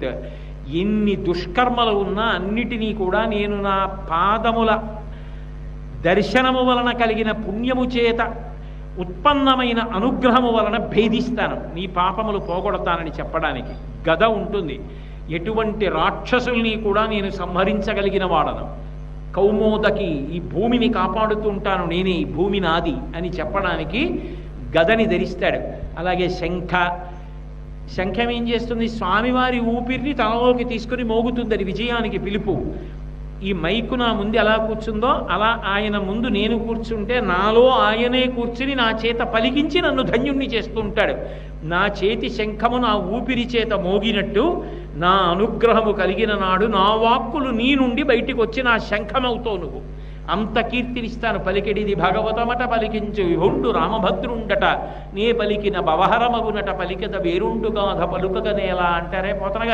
చేత ఎన్ని దుష్కర్మలు ఉన్నా అన్నిటినీ కూడా నేను నా పాదముల దర్శనము వలన కలిగిన పుణ్యము చేత ఉత్పన్నమైన అనుగ్రహము వలన భేదిస్తాను, నీ పాపములు పోగొడతానని చెప్పడానికి గద ఉంటుంది. ఎటువంటి రాక్షసుల్ని కూడా నేను సంహరించగలిగిన వాడను. కౌమోదకి, ఈ భూమిని కాపాడుతూ ఉంటాను, నేనే ఈ భూమి నాది అని చెప్పడానికి గదని ధరిస్తాడు. అలాగే శంఖం ఏం చేస్తుంది? స్వామివారి ఊపిరిని తనలోకి తీసుకుని మోగుతుంది, అది విజయానికి పిలుపు. ఈ మైకు నా ముందు ఎలా కూర్చుందో అలా ఆయన ముందు నేను కూర్చుంటే నాలో ఆయనే కూర్చుని నా చేత పలికించి నన్ను ధన్యుణ్ణి చేస్తూ ఉంటాడు. నా చేతి శంఖము నా ఊపిరి చేత మోగినట్టు నా అనుగ్రహము కలిగిన నాడు నా వాక్కులు నీ నుండి బయటికి వచ్చి నా శంఖమవుతావు నువ్వు. అంత కీర్తినిస్తాను. పలికెడిది భగవతమట పలికించు విభుండు రామభద్రుండట, నే పలికిన భవహరమగునట పలికద వేరుండు గాథ పలుకగనేలా అంటారే పోతన గారు.